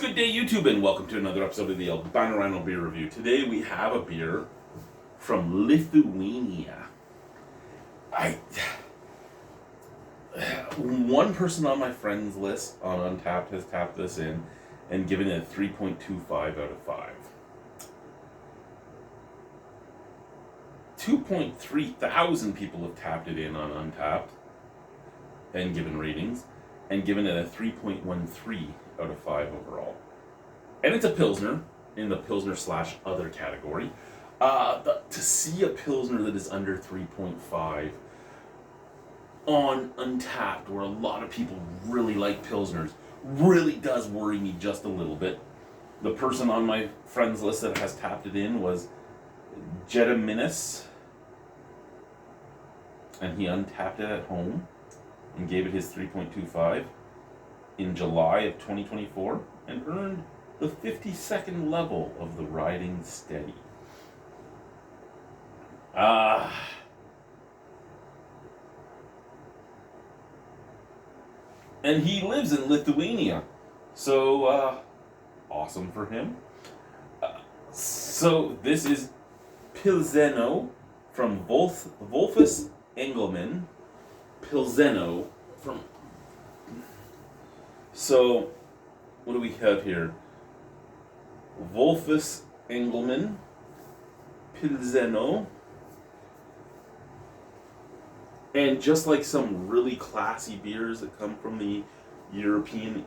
Good day, YouTube, and welcome to another episode of the Albino Rhino Beer Review. Today we have a beer from Lithuania. One person on my friends list on Untappd has tapped this in and given it a 3.25 out of 5. 2.3 thousand people have tapped it in on Untappd and given ratings, and given it a 3.13 out of 5 overall. And it's a Pilsner in the Pilsner / other category. But to see a Pilsner that is under 3.5 on Untappd, where a lot of people really like Pilsners, really does worry me just a little bit. The person on my friends list that has tapped it in was Jedaminis, and he untapped it at home and gave it his 3.25 in July of 2024 and earned the 52nd level of the Riding Steady. And he lives in Lithuania, so awesome for him. So this is Pilzeno from Volfas, Engelman. Pilzeno from... So, what do we have here? Volfas, Engelman, Pilzeno. And just like some really classy beers that come from the European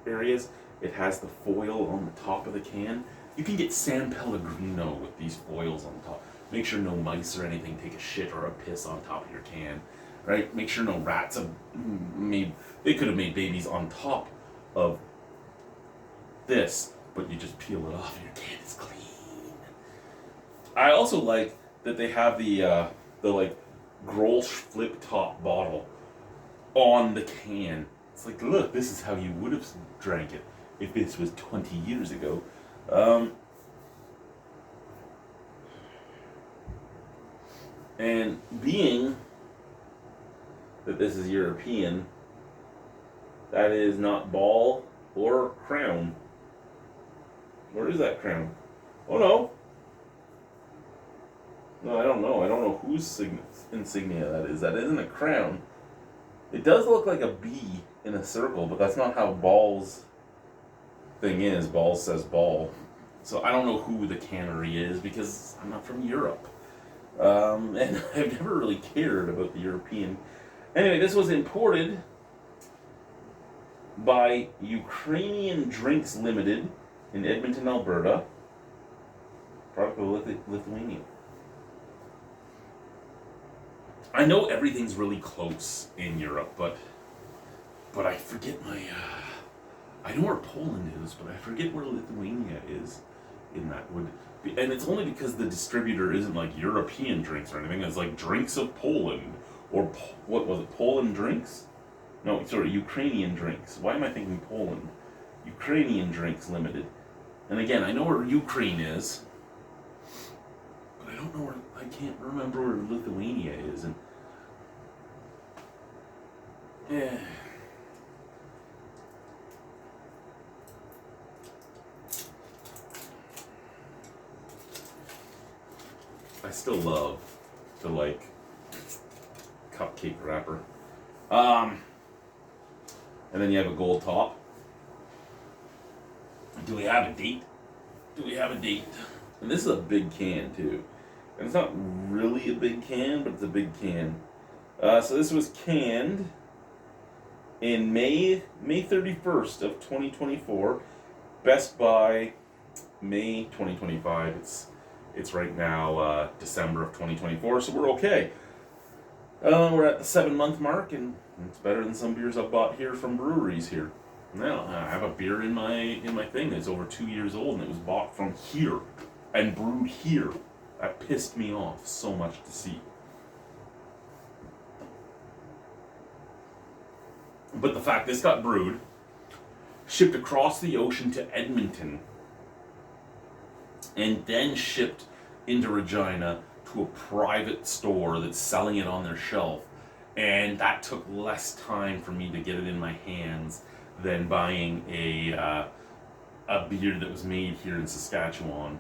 areas, it has the foil on the top of the can. You can get San Pellegrino with these foils on top. Make sure no mice or anything take a shit or a piss on top of your can. Right? Make sure no rats have they could have made babies on top of this, but you just peel it off and your can is clean. I also like that they have the like Grolsch flip top bottle on the can. It's like, look, this is how you would have drank it if this was 20 years ago. And being that this is European, that is not ball or crown. Where is that crown? Oh no. No, I don't know. I don't know whose insignia that is. That isn't a crown. It does look like a bee in a circle, but that's not how ball's thing is. Ball says ball. So I don't know who the cannery is because I'm not from Europe. And I've never really cared about the European. Anyway, this was imported by Ukrainian Drinks Limited in Edmonton, Alberta. Product of Lithuania. I know everything's really close in Europe, but I forget my... I know where Poland is, but I forget where Lithuania is in that would be, and it's only because the distributor isn't like European Drinks or anything. It's like Drinks of Poland, or what was it? Poland Drinks? No, sorry, Ukrainian Drinks. Why am I thinking Poland? Ukrainian Drinks Limited. And again, I know where Ukraine is, but I don't know where. I can't remember where Lithuania is. And yeah. I still love the like cupcake wrapper. And then you have a gold top. Do we have a date? Do we have a date? And this is a big can too. And it's not really a big can, but it's a big can. So this was canned in May 31st of 2024. Best by May 2025. It's right now December of 2024, so we're okay. We're at the 7-month mark, and it's better than some beers I've bought here from breweries here. Now I have a beer in my thing that's over 2 years old, and it was bought from here and brewed here. That pissed me off so much to see. But the fact this got brewed, shipped across the ocean to Edmonton, and then shipped into Regina to a private store that's selling it on their shelf, and that took less time for me to get it in my hands than buying a a beer that was made here in Saskatchewan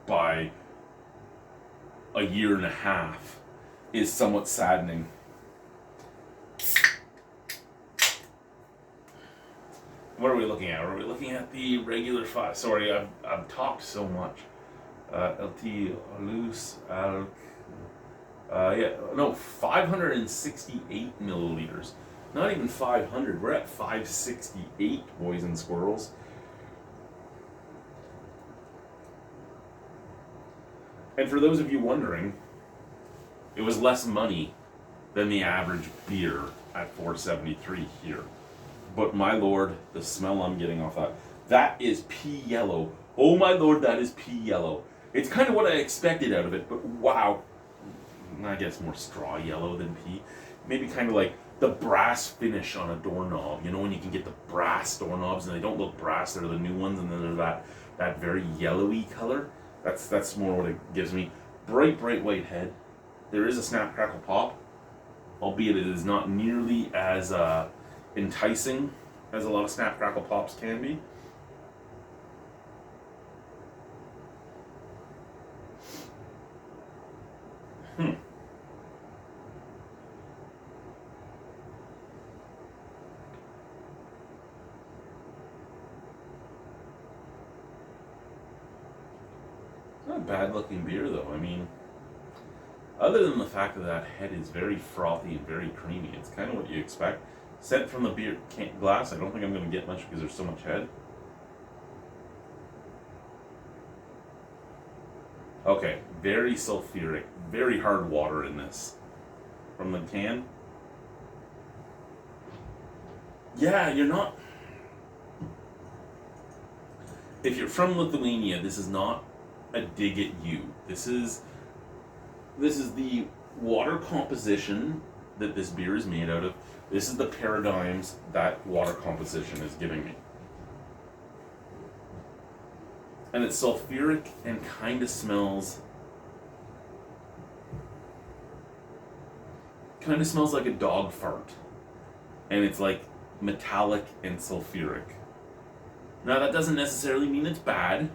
by a year and a half is somewhat saddening. What are we looking at? Are we looking at the regular 5? Sorry, I've talked so much. LT loose alk. 568 milliliters. Not even 500. We're at 568, boys and squirrels. And for those of you wondering, it was less money than the average beer at $4.73 here. But my lord, the smell I'm getting off that is pea yellow. Oh my lord, that is pea yellow. It's kind of what I expected out of it, but wow. I guess more straw yellow than pea. Maybe kind of like the brass finish on a doorknob. You know, when you can get the brass doorknobs and they don't look brass, they're the new ones, and then they're that very yellowy color. That's more what it gives me. Bright white head. There is a snap, crackle, pop, albeit it is not nearly as enticing as a lot of snap, crackle, pops can be. Not a bad looking beer though. I mean, other than the fact that head is very frothy and very creamy, it's kind of what you expect. Sent from the beer glass, I don't think I'm going to get much because there's so much head. Okay, very sulfuric, very hard water in this. From the can. Yeah, you're not... If you're from Lithuania, this is not a dig at you. This is the water composition that this beer is made out of. This is the paradigms that water composition is giving me. And it's sulfuric and kind of smells like a dog fart. And it's like metallic and sulfuric. Now that doesn't necessarily mean it's bad.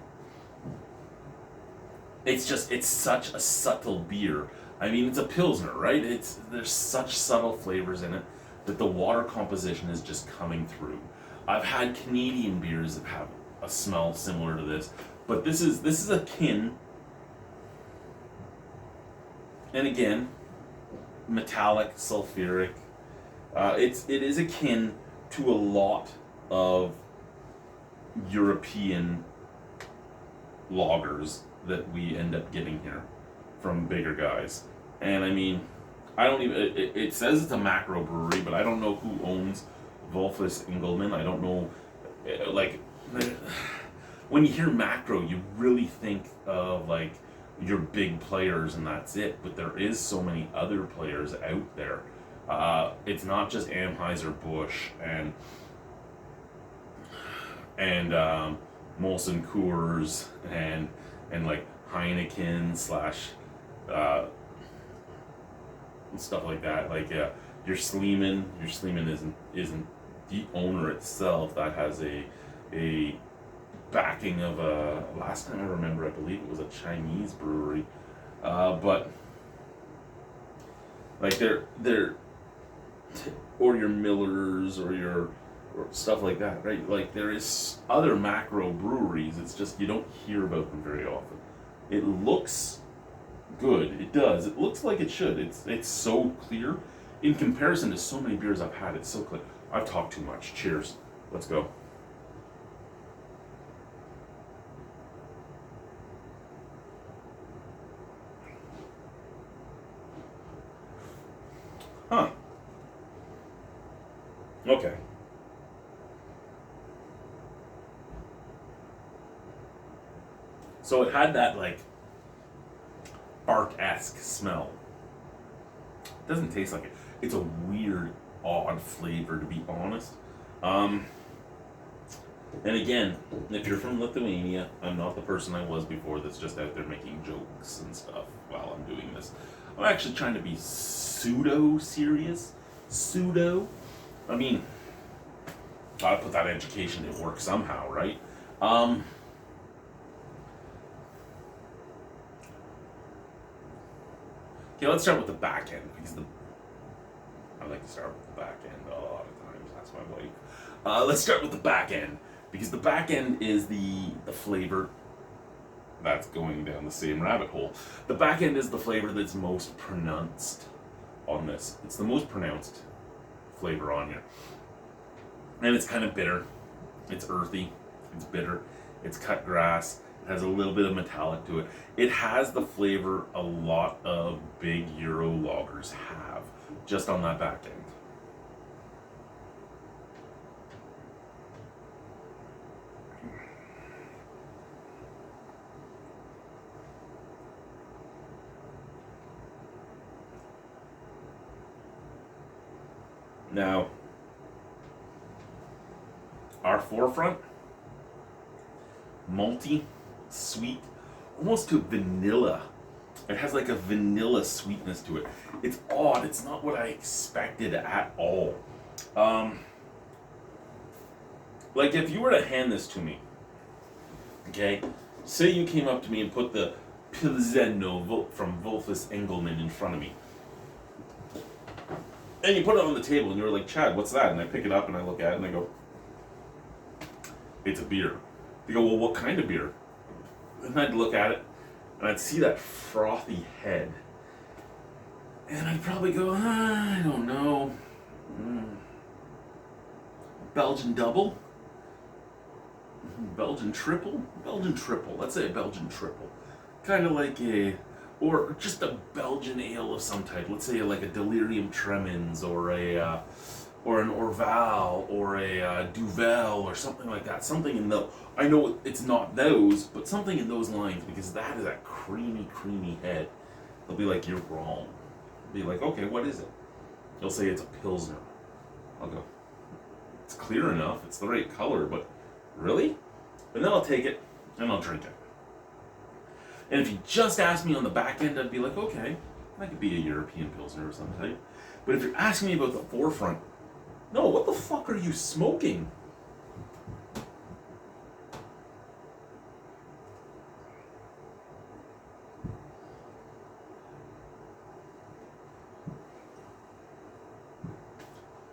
It's such a subtle beer. I mean, it's a Pilsner, right? There's such subtle flavors in it that the water composition is just coming through. I've had Canadian beers that have a smell similar to this, but this is akin, and again, metallic, sulfuric. It is akin to a lot of European lagers that we end up getting here from bigger guys. And I mean, I don't even, it says it's a macro brewery, but I don't know who owns Volfas Engelman. I don't know, like, when you hear macro, you really think of like your big players and that's it, but there is so many other players out there. It's not just Anheuser-Busch and Molson Coors and like Heineken / stuff like that. Like your Sleeman isn't the owner itself. That has a backing of last time I remember, I believe it was a Chinese brewery, but like they're or your Millers or stuff like that, right? Like there is other macro breweries. It's just you don't hear about them very often. It looks good. It does. It looks like it should. It's so clear in comparison to so many beers I've had. It's so clear. I've talked too much. Cheers. Let's go. Huh. Okay. So it had that like bark-esque smell. It doesn't taste like it. It's a weird, odd flavor, to be honest. And again, if you're from Lithuania, I'm not the person I was before that's just out there making jokes and stuff while I'm doing this. I'm actually trying to be pseudo-serious. I mean, gotta put that education to work somehow, right? Okay, let's start with the back end because I like to start with the back end a lot of times. That's my wife. Let's start with the back end because the back end is the flavor. That's going down the same rabbit hole. The back end is the flavor that's most pronounced on this. It's the most pronounced flavor on here. And it's kind of bitter. It's earthy. It's bitter. It's cut grass. It has a little bit of metallic to it. It has the flavor a lot of big Euro lagers have, just on that back end. Now, our forefront, malty, sweet, almost to vanilla. It has like a vanilla sweetness to it. It's odd. It's not what I expected at all. Like if you were to hand this to me, okay, say you came up to me and put the Pilzeno from Volfas Engelman in front of me. And you put it on the table and you were like, Chad, what's that? And I pick it up and I look at it and I go, it's a beer. They go, well, what kind of beer? And I'd look at it and I'd see that frothy head. And I'd probably go, I don't know. Belgian double? Belgian triple? Belgian triple. Let's say a Belgian triple. Kind of like or just a Belgian ale of some type. Let's say like a Delirium Tremens or an Orval or a Duvel or something like that. Something in the, I know it's not those, but something in those lines because that is a creamy, creamy head. They'll be like, you're wrong. They'll be like, okay, what is it? They'll say it's a Pilsner. I'll go, it's clear enough. It's the right color, but really? And then I'll take it and I'll drink it. And if you just ask me on the back end, I'd be like, okay, that could be a European Pilsner or some type. But if you're asking me about the forefront, no, what the fuck are you smoking?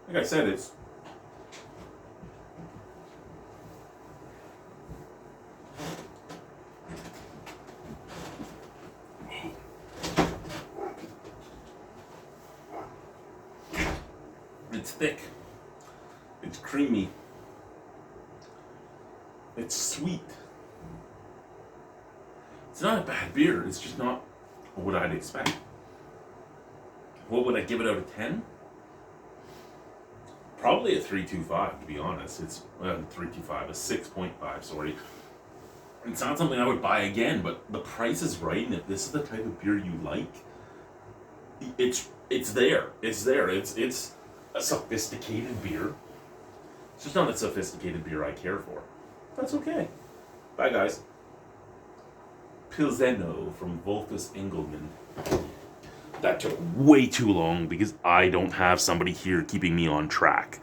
Like I said, it's thick, it's creamy, it's sweet. It's not a bad beer, it's just not what I'd expect. What would I give it out of 10? Probably a 3.25 to be honest. It's 3.25, a 6.5, sorry. It's not something I would buy again, but the price is right, and if this is the type of beer you like, it's there. It's there. It's a sophisticated beer. It's just not a sophisticated beer I care for. That's okay. Bye, guys. Pilzeno from Volfas Engelman. That took way too long because I don't have somebody here keeping me on track.